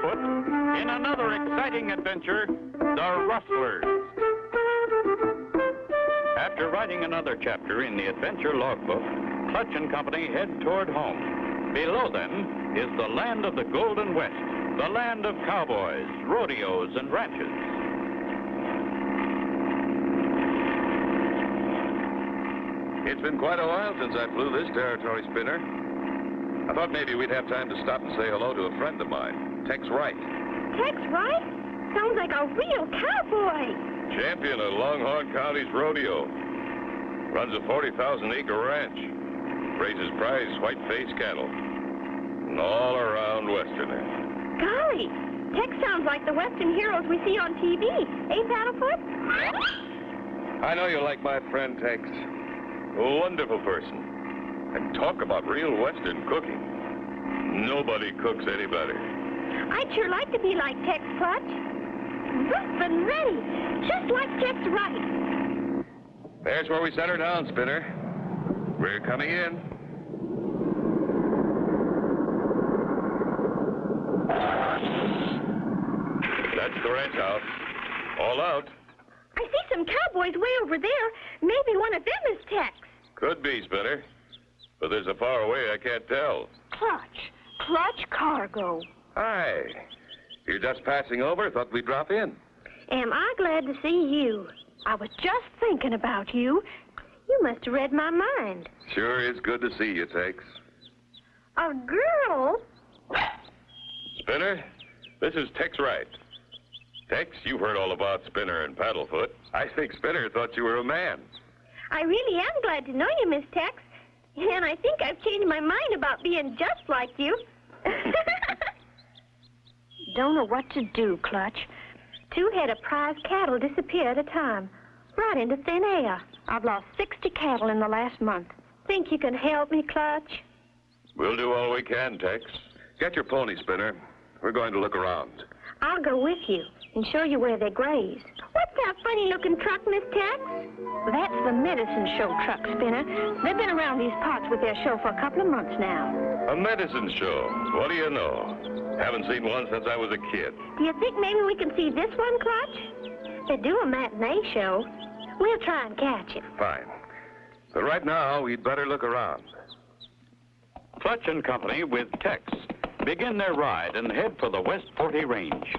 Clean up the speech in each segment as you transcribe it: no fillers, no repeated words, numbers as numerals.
Paddlefoot in another exciting adventure, The Rustlers. After writing another chapter in the adventure logbook, Clutch and Company head toward home. Below them is the land of the Golden West, the land of cowboys, rodeos, and ranches. It's been quite a while since I flew this territory, Spinner. I thought maybe we'd have time to stop and say hello to a friend of mine, Tex Wright. Tex Wright? Sounds like a real cowboy. Champion of Longhorn County's rodeo. Runs a 40,000-acre ranch. Raises prize white-faced cattle. An all-around Westerner. Golly, Tex sounds like the Western heroes we see on TV. Eh, Paddlefoot? I know you like my friend, Tex. A wonderful person. And talk about real Western cooking. Nobody cooks any better. I'd sure like to be like Tex, Clutch. Rough and ready, just like Tex Wright. There's where we set her down, Spinner. We're coming in. That's the ranch house. All out. I see some cowboys way over there. Maybe one of them is Tex. Could be, Spinner. But there's so far away I can't tell. Clutch Cargo. Hi. You're just passing over? Thought we'd drop in. Am I glad to see you. I was just thinking about you. You must have read my mind. Sure is good to see you, Tex. A girl? Spinner, this is Tex Wright. Tex, you've heard all about Spinner and Paddlefoot. I think Spinner thought you were a man. I really am glad to know you, Miss Tex. And I think I've changed my mind about being just like you. Don't know what to do, Clutch. 2 head of prize cattle disappear at a time, right into thin air. I've lost 60 cattle in the last month. Think you can help me, Clutch? We'll do all we can, Tex. Get your pony, Spinner. We're going to look around. I'll go with you and show you where they graze. What's that funny-looking truck, Miss Tex? That's the medicine show truck, Spinner. They've been around these parts with their show for a couple of months now. A medicine show? What do you know? Haven't seen one since I was a kid. Do you think maybe we can see this one, Clutch? They do a matinee show. We'll try and catch it. Fine. But right now, we'd better look around. Clutch and Company with Tex begin their ride and head for the West 40 Range.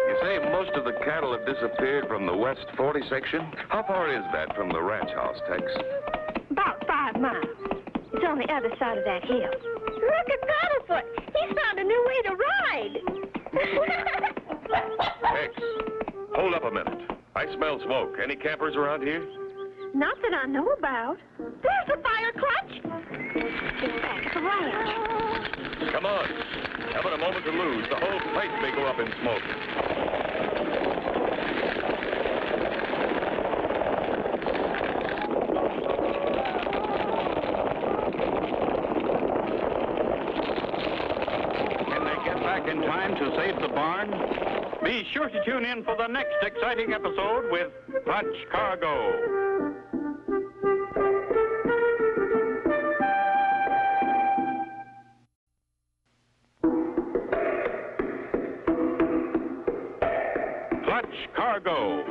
You say most of the cattle have disappeared from the West 40 section? How far is that from the ranch house, Tex? About 5 miles. It's on the other side of that hill. Look at Paddlefoot. He's found a new way to ride. Tex, hold up a minute. I smell smoke. Any campers around here? Not that I know about. There's the fire, Clutch. It's back at the ranch. Come on. Haven't a moment to lose. The whole place may go up in smoke. Can they get back in time to save the barn? Be sure to tune in for the next exciting episode with Clutch Cargo. Clutch Cargo,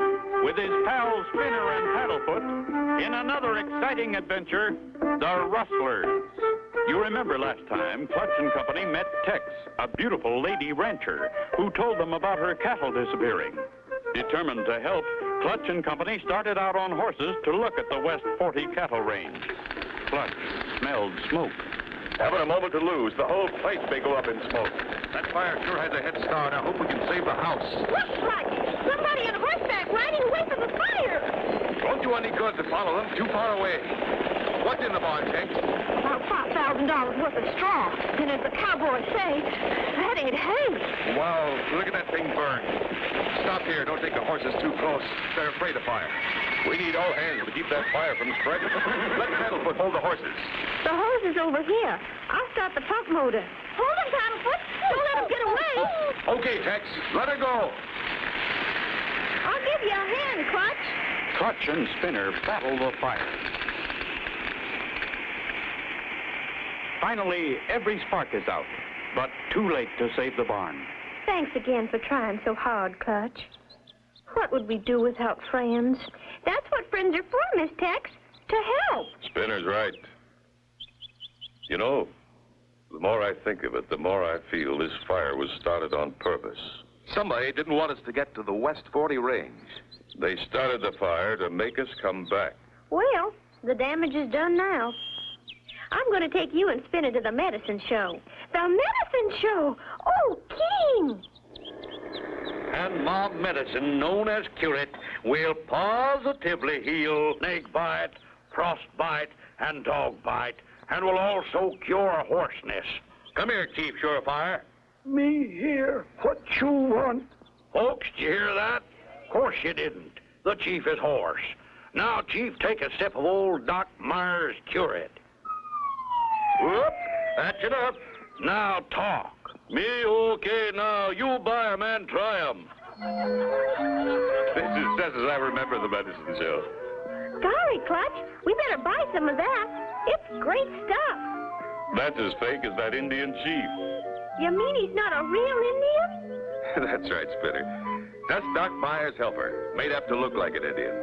with his pals Spinner and Paddlefoot, in another exciting adventure, The Rustlers. You remember last time, Clutch and Company met Tex, a beautiful lady rancher, who told them about her cattle disappearing. Determined to help, Clutch and Company started out on horses to look at the West 40 cattle range. Clutch smelled smoke. Haven't a moment to lose. The whole place may go up in smoke. That fire sure has a head start. I hope we can save the house. Look, Clutch! Somebody on horseback riding away from the fire! Won't do any good to follow them. Too far away. What's in the barn, Tex? About $5,000 worth of straw. And as the cowboys say, that ain't hay. Wow, look at that thing burn. Stop here. Don't take the horses too close. They're afraid of fire. We need all hands to keep that fire from spreading. Let Paddlefoot hold the horses. The hose is over here. I'll start the pump motor. Hold him, Paddlefoot. Don't let him get away. Okay, Tex. Let her go. I'll give you a hand, Clutch. Clutch and Spinner battle the fire. Finally, every spark is out, but too late to save the barn. Thanks again for trying so hard, Clutch. What would we do without friends? That's what friends are for, Miss Tex. To help. Spinner's right. You know, the more I think of it, the more I feel this fire was started on purpose. Somebody didn't want us to get to the West 40 range. They started the fire to make us come back. Well, the damage is done now. I'm going to take you and Spinner to the medicine show. The medicine show! Oh, King! And mob medicine, known as curate, will positively heal snake bite, frostbite, and dog bite, and will also cure hoarseness. Come here, Chief Surefire. Me here. What you want? Folks, did you hear that? Of course you didn't. The chief is hoarse. Now, Chief, take a sip of old Doc Myers' curate. Whoop, that's enough. Now talk. Me okay now. You buy 'em and try 'em. This is just as I remember the medicine show. Golly, Clutch, we better buy some of that. It's great stuff. That's as fake as that Indian chief. You mean he's not a real Indian? That's right, Spinner. Just Doc Myers' helper, made up to look like an Indian.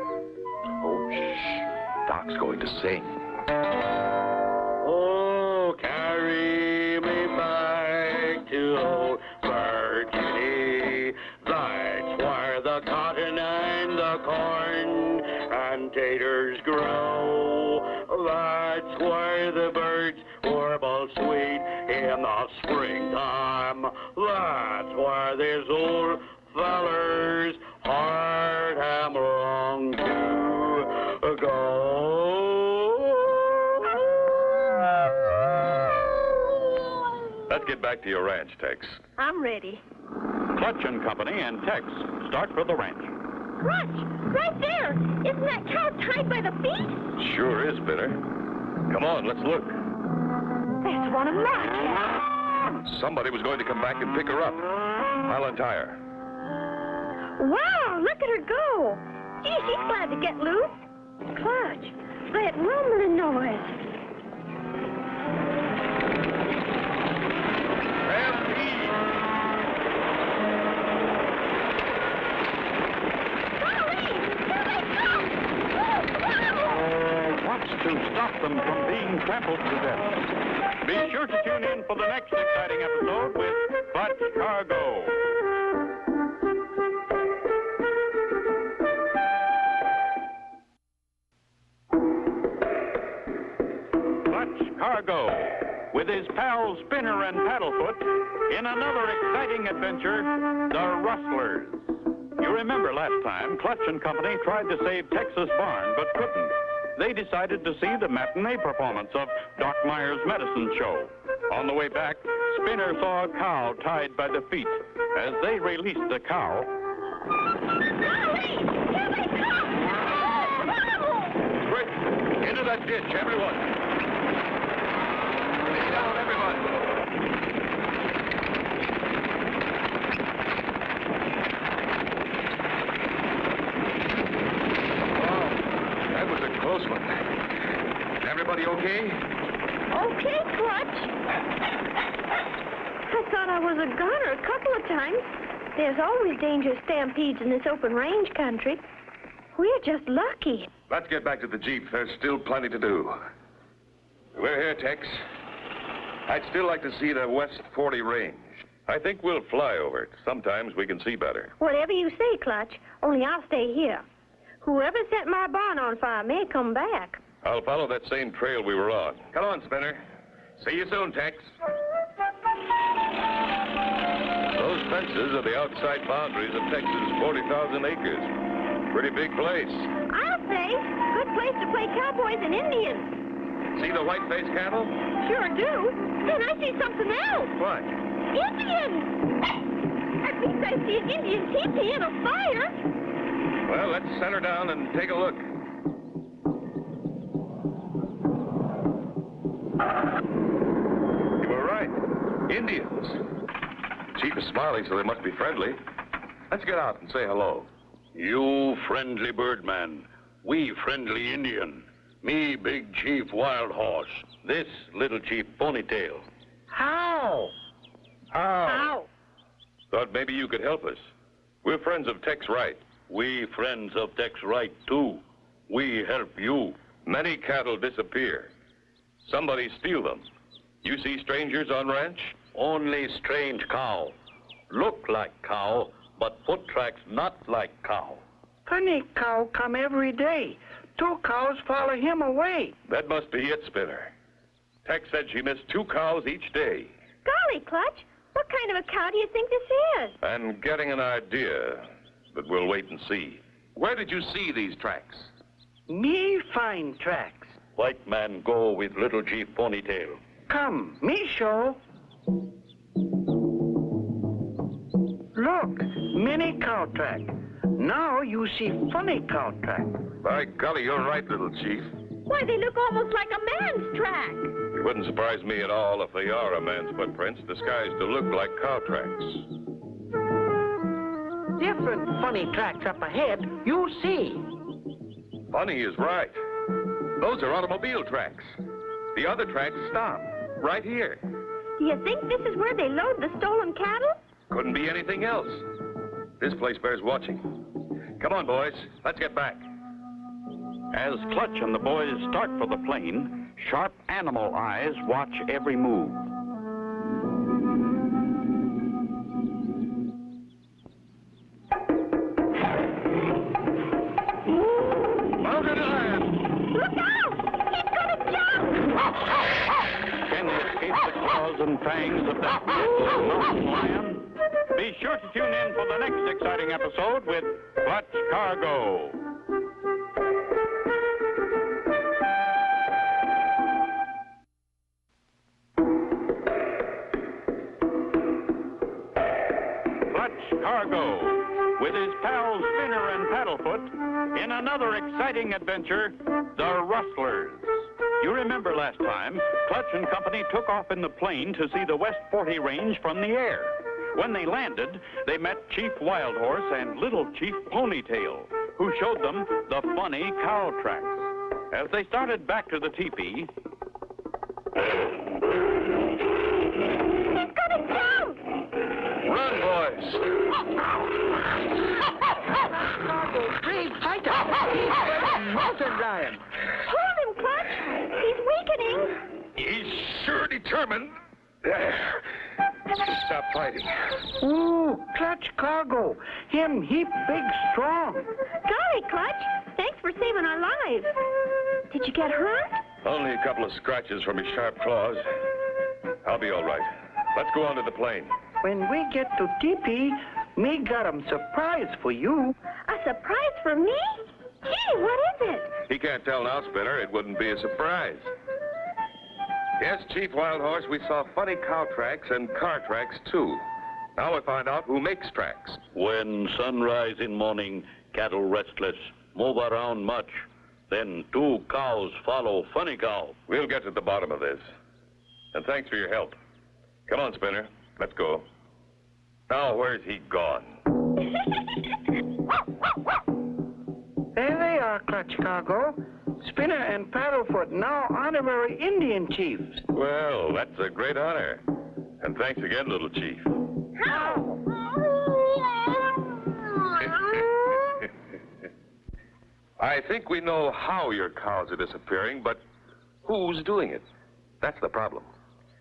Oh, shh. Doc's going to sing. Oh, carry me back to old Virginia. That's where the cotton and the corn and taters grow. That's where the birds warble sweet in the springtime. That's where this old feller's heart am wrong to go. Let's get back to your ranch, Tex. I'm ready. Clutch and Company and Tex start for the ranch. Clutch, right there. Isn't that cow tied by the feet? Sure is, Spinner. Come on, let's look. That's one of my cows. Somebody was going to come back and pick her up. I'll untie her. Wow, look at her go. Gee, she's glad to get loose. Clutch, that rumbling noise. To stop them from being trampled to death. Be sure to tune in for the next exciting episode with Clutch Cargo. Clutch Cargo, with his pals Spinner and Paddlefoot, in another exciting adventure, the Rustlers. You remember last time, Clutch and Company tried to save Texas Barn, but couldn't. They decided to see the matinee performance of Doc Myers' medicine show. On the way back, Spinner saw a cow tied by the feet. As they released the cow... Quick! Into that ditch, everyone! Lay down, everyone! Close one. Everybody okay? Okay, Clutch. I thought I was a gunner a couple of times. There's always dangerous stampedes in this open range country. We're just lucky. Let's get back to the Jeep. There's still plenty to do. We're here, Tex. I'd still like to see the West 40 range. I think we'll fly over it. Sometimes we can see better. Whatever you say, Clutch, only I'll stay here. Whoever set my barn on fire may come back. I'll follow that same trail we were on. Come on, Spinner. See you soon, Tex. Those fences are the outside boundaries of Texas' 40,000 acres. Pretty big place. I'll say. Good place to play cowboys and Indians. See the white-faced cattle? Sure do. Then I see something else. What? Indians! At least I see an Indian teepee and a fire. Well, let's set her down and take a look. You were right. Indians. Chief is smiling, so they must be friendly. Let's get out and say hello. You friendly birdman, we friendly Indian. Me, Big Chief Wild Horse. This, Little Chief Ponytail. How? How? Thought maybe you could help us. We're friends of Tex Wright. We friends of Tex Wright, too. We help you. Many cattle disappear. Somebody steal them. You see strangers on ranch? Only strange cow. Look like cow, but foot tracks not like cow. Funny cow come every day. 2 cows follow him away. That must be it, Spinner. Tex said she missed 2 cows each day. Golly, Clutch, what kind of a cow do you think this is? I'm getting an idea, but we'll wait and see. Where did you see these tracks? Me find tracks. White man go with Little Chief Ponytail. Come, me show. Look, many cow track. Now you see funny cow track. By golly, you're right, Little Chief. Why, they look almost like a man's track. It wouldn't surprise me at all if they are a man's footprints disguised to look like cow tracks. Different funny tracks up ahead, you see. Funny is right. Those are automobile tracks. The other tracks stop, right here. Do you think this is where they load the stolen cattle? Couldn't be anything else. This place bears watching. Come on, boys. Let's get back. As Clutch and the boys start for the plane, sharp animal eyes watch every move. Mounted lion! Look out! He's gonna jump! Can he escape the claws and fangs of that deadly mountain lion? Be sure to tune in for the next exciting episode with Clutch Cargo. Clutch Cargo, with his pals Spinner and Paddlefoot, in another exciting adventure, the Rustlers. You remember last time, Clutch and company took off in the plane to see the West 40 Range from the air. When they landed, they met Chief Wild Horse and Little Chief Ponytail, who showed them the funny cow tracks. As they started back to the teepee... He's gonna jump! Run, boys! Cargo, brave fighter. He's a mountain lion. Hold him, Clutch! He's weakening! He's sure determined. Stop fighting. Ooh, Clutch Cargo. Him heap big strong. Golly, Clutch! Thanks for saving our lives. Did you get hurt? Only a couple of scratches from his sharp claws. I'll be all right. Let's go on to the plane. When we get to teepee, me got 'em surprise for you. A surprise for me? Gee, what is it? He can't tell now, Spinner. It wouldn't be a surprise. Yes, Chief Wild Horse, we saw funny cow tracks and car tracks, too. Now we find out who makes tracks. When sunrise in morning, cattle restless, move around much. Then 2 cows follow funny cow. We'll get to the bottom of this. And thanks for your help. Come on, Spinner. Let's go. Now, where's he gone? There they are, Clutch Cargo. Spinner and Paddlefoot, now honorary Indian chiefs. Well, that's a great honor. And thanks again, Little Chief. I think we know how your cows are disappearing, but who's doing it? That's the problem.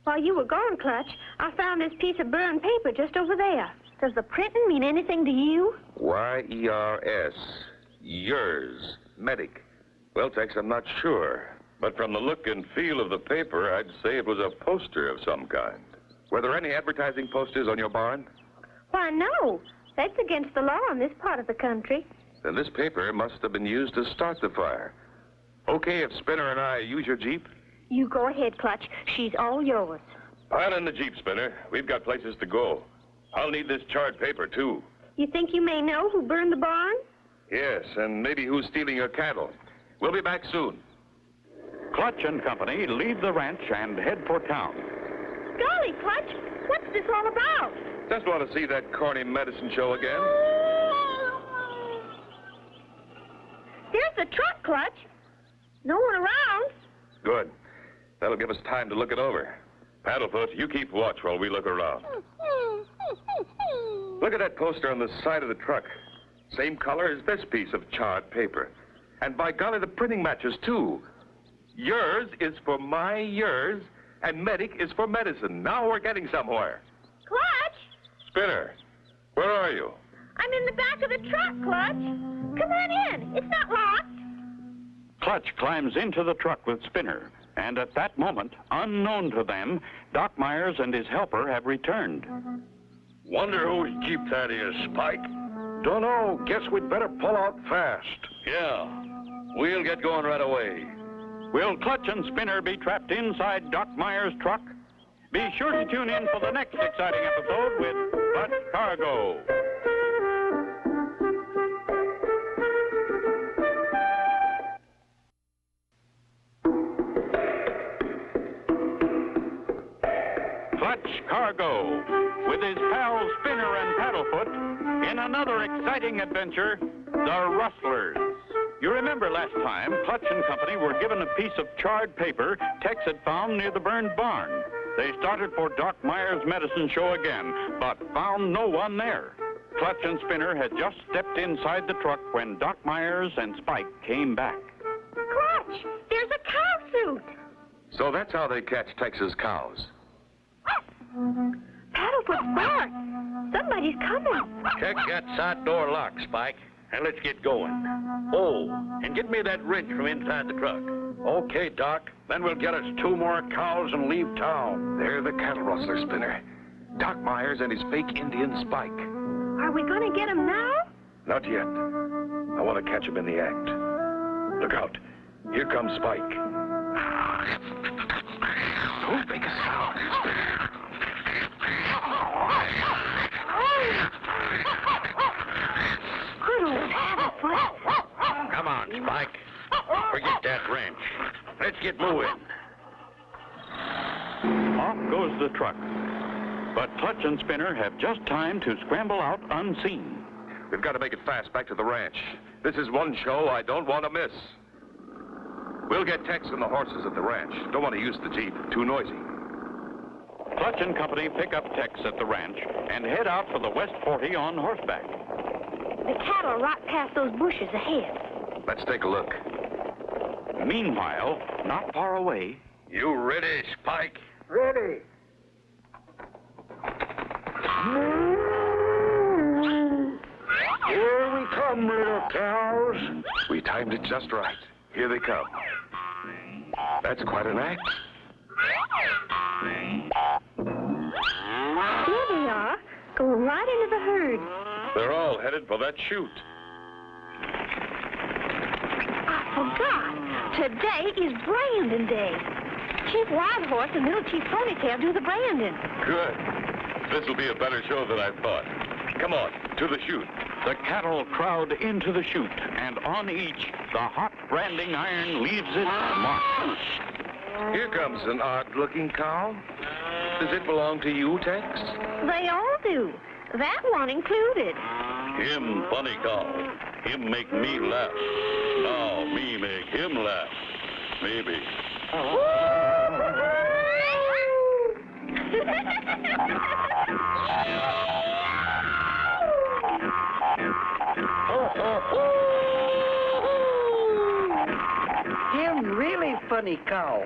While you were gone, Clutch, I found this piece of burned paper just over there. Does the printing mean anything to you? Y-E-R-S. Yours. Medic. Well, Tex, I'm not sure. But from the look and feel of the paper, I'd say it was a poster of some kind. Were there any advertising posters on your barn? Why, no. That's against the law in this part of the country. Then this paper must have been used to start the fire. Okay, if Spinner and I use your Jeep? You go ahead, Clutch. She's all yours. Pile in the Jeep, Spinner. We've got places to go. I'll need this charred paper, too. You think you may know who burned the barn? Yes, and maybe who's stealing your cattle. We'll be back soon. Clutch and company leave the ranch and head for town. Golly, Clutch, what's this all about? Just want to see that corny medicine show again. There's the truck, Clutch. No one around. Good. That'll give us time to look it over. Paddlefoot, you keep watch while we look around. Look at that poster on the side of the truck. Same color as this piece of charred paper. And by golly, the printing matches, too. Yours is for my yours, and medic is for medicine. Now we're getting somewhere. Clutch! Spinner, where are you? I'm in the back of the truck, Clutch. Come on in. It's not locked. Clutch climbs into the truck with Spinner, and at that moment, unknown to them, Doc Myers and his helper have returned. Wonder who would keep that here, Spike? Dunno. Guess we'd better pull out fast. Yeah. We'll get going right away. Will Clutch and Spinner be trapped inside Doc Myers' truck? Be sure to tune in for the next exciting episode with Clutch Cargo. Clutch Cargo, with his pals Spinner and Paddlefoot, in another exciting adventure, the Rustlers. You remember last time, Clutch and Company were given a piece of charred paper Tex had found near the burned barn. They started for Doc Myers' medicine show again, but found no one there. Clutch and Spinner had just stepped inside the truck when Doc Myers and Spike came back. Clutch, there's a cow suit. So that's how they catch Texas cows. Paddlefoot's bark. Somebody's coming. Check that side door lock, Spike, and let's get going. Oh, and get me that wrench from inside the truck. Okay, Doc. Then we'll get us 2 more cows and leave town. They're the cattle rustler, Spinner. Doc Myers and his fake Indian Spike. Are we going to get him now? Not yet. I want to catch him in the act. Look out. Here comes Spike. Don't make a sound. Good old Paddlefoot. Come on, Spike. Forget that wrench. Let's get moving. Off goes the truck. But Clutch and Spinner have just time to scramble out unseen. We've got to make it fast back to the ranch. This is one show I don't want to miss. We'll get Tex and the horses at the ranch. Don't want to use the Jeep. Too noisy. Clutch and Company pick up Tex at the ranch and head out for the West 40 on horseback. The cattle are right past those bushes ahead. Let's take a look. Meanwhile, not far away, You ready, Spike? Ready. Here we come, little cows. We timed it just right. Here they come. That's quite an act. Here they are, going right into the herd. They're all headed for that chute. I forgot. Today is Brandon Day. Chief Whitehorse and Little Chief Ponytail do the branding. Good. This will be a better show than I thought. Come on, to the chute. the cattle crowd into the chute, and on each, the hot branding iron leaves its mark. Here comes an odd-looking cow. Does it belong to you, Tex? They all do. That one included. Him funny cow. Him make me laugh. Now me make him laugh. Maybe. Him really funny cow.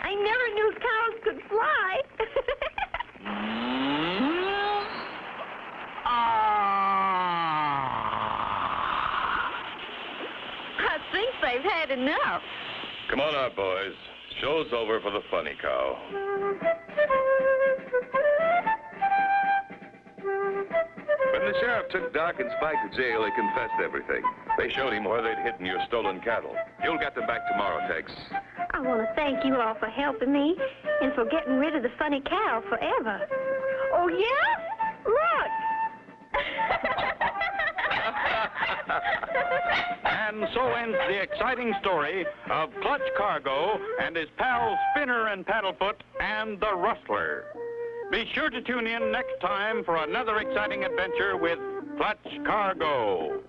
I never knew cows could fly. I think they've had enough. Come on out, boys. Show's over for the funny cow. When the sheriff took Doc and Spike to jail, they confessed everything. They showed him where they'd hidden your stolen cattle. You'll get them back tomorrow, Tex. I want to thank you all for helping me and for getting rid of the funny cow forever. Oh, yeah? Look! And so ends the exciting story of Clutch Cargo and his pals Spinner and Paddlefoot and the Rustler. Be sure to tune in next time for another exciting adventure with Clutch Cargo.